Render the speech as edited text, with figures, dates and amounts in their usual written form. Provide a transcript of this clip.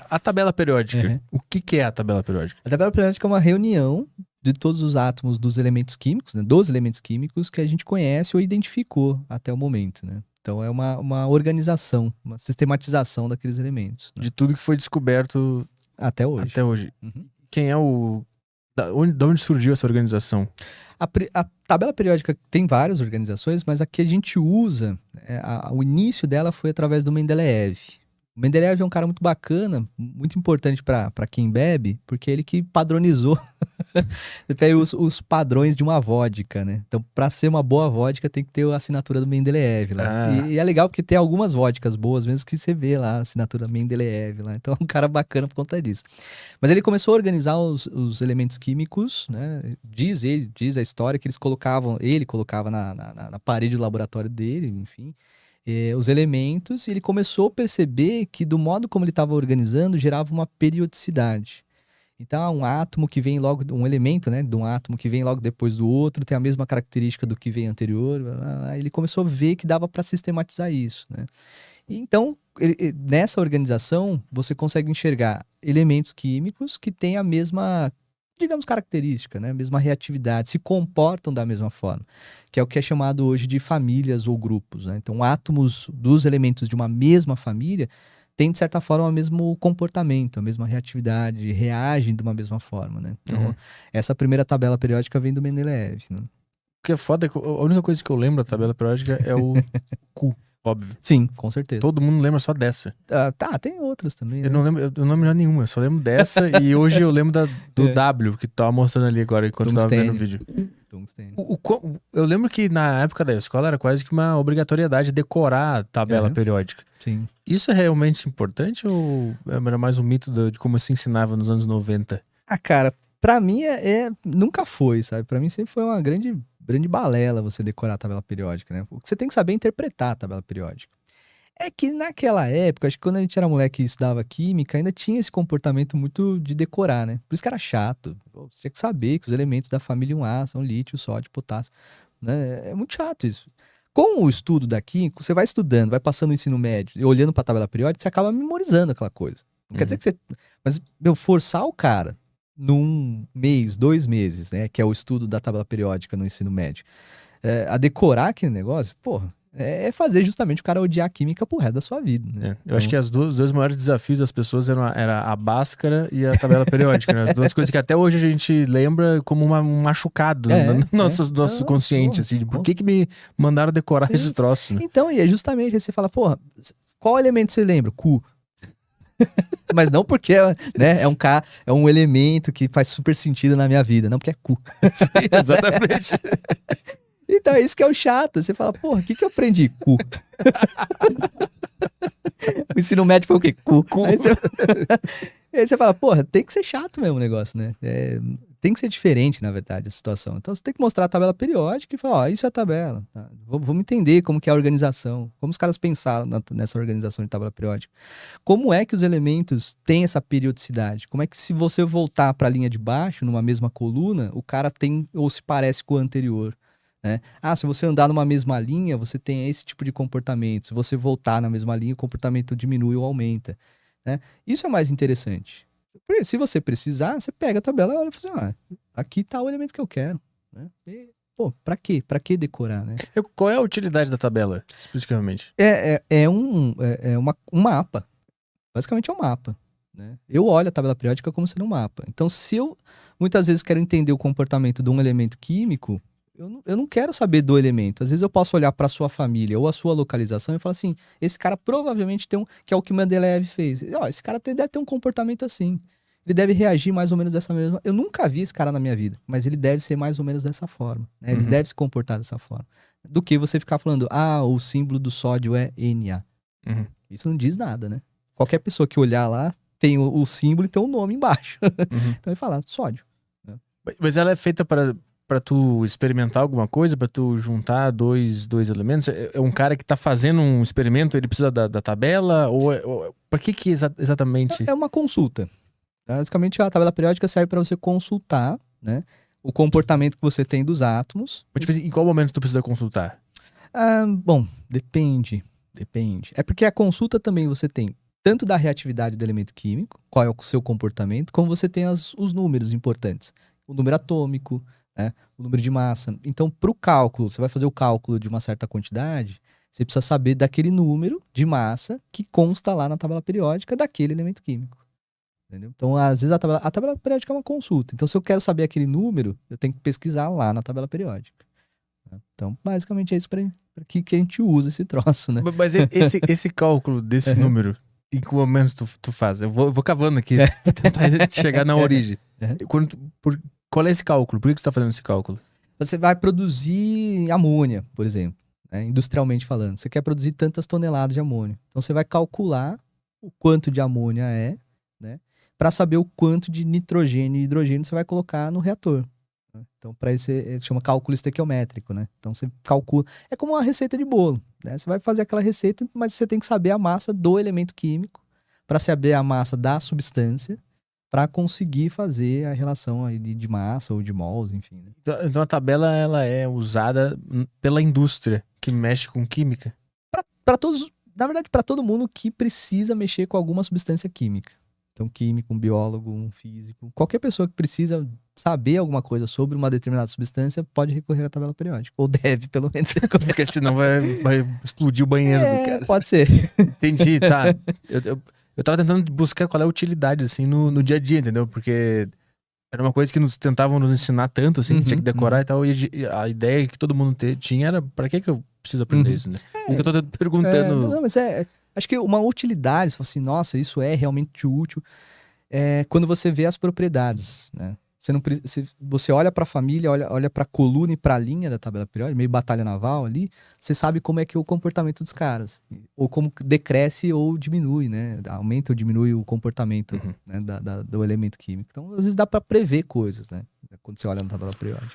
A tabela periódica, Uhum. o que é a tabela periódica? A tabela periódica é uma reunião de todos os átomos dos elementos químicos, né? Dos elementos químicos que a gente conhece ou identificou até o momento, né? Então é uma organização, uma sistematização daqueles elementos, né? De tudo que foi descoberto Até hoje. até hoje. Uhum. Quem é o... Da onde surgiu essa organização? A tabela periódica tem várias organizações, mas a que a gente usa, o início dela foi através do Mendeleev. O Mendeleev é um cara muito bacana, muito importante para quem bebe, porque é ele que padronizou os padrões de uma vodka, né? Então, para ser uma boa vodka, tem que ter a assinatura do Mendeleev lá. Ah. E é legal porque tem algumas vodkas boas mesmo que você vê lá, a assinatura Mendeleev lá. Então, é um cara bacana por conta disso. Mas ele começou a organizar os elementos químicos, né? Diz a história que ele colocava na parede do laboratório dele, enfim, os elementos, e ele começou a perceber que do modo como ele estava organizando, gerava uma periodicidade. Então, um átomo que vem logo, um elemento, né, de um átomo que vem logo depois do outro, tem a mesma característica do que vem anterior. Aí ele começou a ver que dava para sistematizar isso, né? E então, nessa organização, você consegue enxergar elementos químicos que têm a mesma, digamos, característica, né? A mesma reatividade, se comportam da mesma forma, que é o que é chamado hoje de famílias ou grupos, né? Então, átomos dos elementos de uma mesma família têm, de certa forma, o mesmo comportamento, a mesma reatividade, reagem de uma mesma forma, né? Então, essa primeira tabela periódica vem do Mendeleev, né? O que é foda é que a única coisa que eu lembro da tabela periódica é o Q, óbvio. Sim, com certeza. Todo mundo lembra só dessa. Tá, tem outras também, né? Eu não lembro já nenhuma, eu só lembro dessa e hoje eu lembro do É. W, que tu tava mostrando ali agora enquanto eu tava vendo o vídeo. Tungstênio. Eu lembro que na época da escola era quase que uma obrigatoriedade decorar a tabela periódica. Sim. Isso é realmente importante ou era mais um mito de como se ensinava nos anos 90? Ah, cara, pra mim nunca foi, sabe? Pra mim sempre foi uma grande balela você decorar a tabela periódica, né? Porque você tem que saber interpretar a tabela periódica. É que naquela época, acho que quando a gente era moleque e estudava química, ainda tinha esse comportamento muito de decorar, né? Por isso que era chato. Pô, você tinha que saber que os elementos da família 1A são lítio, sódio, potássio, né? É muito chato isso. Com o estudo da química, você vai estudando, vai passando o ensino médio e olhando pra tabela periódica, você acaba memorizando aquela coisa. Não quer dizer que você... Mas, forçar o cara num mês, 2 meses, né? Que é o estudo da tabela periódica no ensino médio, a decorar aquele negócio, porra, é fazer justamente o cara odiar a química pro resto da sua vida, né? Eu acho que os dois maiores desafios das pessoas era a Bhaskara e a tabela periódica, né? As duas coisas que até hoje a gente lembra como um machucado no nosso consciente, assim, de por que me mandaram decorar esse troço, né? Então, e é justamente aí você fala, porra, qual elemento você lembra? Cu. Mas não porque, né, é um elemento que faz super sentido na minha vida, não porque é cu. Sim, exatamente. Então é isso que é o chato. Você fala, porra, o que eu aprendi? Cu. O ensino médio foi o quê? Cu. Aí você fala, porra, tem que ser chato mesmo o negócio, né? Tem que ser diferente, na verdade, a situação. Então você tem que mostrar a tabela periódica e falar, ó, isso é a tabela. Tá? Vamos entender como que é a organização, como os caras pensaram nessa organização de tabela periódica. Como é que os elementos têm essa periodicidade? Como é que se você voltar para a linha de baixo, numa mesma coluna, o cara tem ou se parece com o anterior? Né? Se você andar numa mesma linha, você tem esse tipo de comportamento. Se você voltar na mesma linha, o comportamento diminui ou aumenta. Né? Isso é mais interessante. Porque se você precisar, você pega a tabela e olha e fala assim, aqui tá o elemento que eu quero. Né? E, pô, pra quê? Pra que decorar, né? Qual é a utilidade da tabela, especificamente? É um mapa. Basicamente é um mapa. Né? Eu olho a tabela periódica como sendo um mapa. Então, se eu muitas vezes quero entender o comportamento de um elemento químico, eu não quero saber do elemento. Às vezes eu posso olhar para sua família ou a sua localização e falar assim, esse cara provavelmente tem que é o que Mendeleev fez. Esse cara deve ter um comportamento assim. Ele deve reagir mais ou menos dessa mesma... Eu nunca vi esse cara na minha vida, mas ele deve ser mais ou menos dessa forma. Né? Ele deve se comportar dessa forma. Do que você ficar falando, o símbolo do sódio é Na. Isso não diz nada, né? Qualquer pessoa que olhar lá tem o símbolo e tem o nome embaixo. Então ele fala, sódio. Né? Mas ela é feita para tu experimentar alguma coisa, para tu juntar dois elementos? É um cara que tá fazendo um experimento, ele precisa da tabela? Ou para que exatamente? É uma consulta. Basicamente, a tabela periódica serve para você consultar, né, o comportamento que você tem dos átomos. Mas, tipo, em qual momento tu precisa consultar? Bom, depende. É porque a consulta também você tem tanto da reatividade do elemento químico, qual é o seu comportamento, como você tem os números importantes. O número atômico, né? O número de massa. Então, para o cálculo, você vai fazer o cálculo de uma certa quantidade, você precisa saber daquele número de massa que consta lá na tabela periódica daquele elemento químico. Entendeu? Então, às vezes, a tabela periódica é uma consulta. Então, se eu quero saber aquele número, eu tenho que pesquisar lá na tabela periódica. Então, basicamente, é isso para que a gente usa esse troço, né? Mas esse cálculo desse número, em que momento tu faz? Eu vou cavando aqui, tentar chegar na origem. Qual é esse cálculo? Por que você está fazendo esse cálculo? Você vai produzir amônia, por exemplo, né? Industrialmente falando. Você quer produzir tantas toneladas de amônia. Então, você vai calcular o quanto de amônia é, né? Para saber o quanto de nitrogênio e hidrogênio você vai colocar no reator. Então, para isso, chama cálculo estequiométrico, né? Então, você calcula... É como uma receita de bolo, né? Você vai fazer aquela receita, mas você tem que saber a massa do elemento químico para saber a massa da substância para conseguir fazer a relação aí de massa ou de mols, enfim. Né? Então, a tabela ela é usada pela indústria que mexe com química? Para todos... Na verdade, para todo mundo que precisa mexer com alguma substância química. Então, químico, um biólogo, um físico, qualquer pessoa que precisa saber alguma coisa sobre uma determinada substância pode recorrer à tabela periódica. Ou deve, pelo menos. Porque senão vai explodir o banheiro do cara. Pode ser. Entendi, tá. Eu tava tentando buscar qual é a utilidade, assim, no dia a dia, entendeu? Porque era uma coisa que tentavam nos ensinar tanto, assim, que tinha que decorar e tal. E a ideia que todo mundo tinha era, pra que eu preciso aprender isso, né? Eu tô perguntando... Não, mas acho que uma utilidade, você fala assim, nossa, isso é realmente útil, quando você vê as propriedades, né? Você olha para a família, olha para a coluna e para a linha da tabela periódica, meio batalha naval ali, você sabe como é que é o comportamento dos caras. Ou como decresce ou diminui, né? Aumenta ou diminui o comportamento né? do elemento químico. Então, às vezes dá para prever coisas, né? Quando você olha na tabela periódica.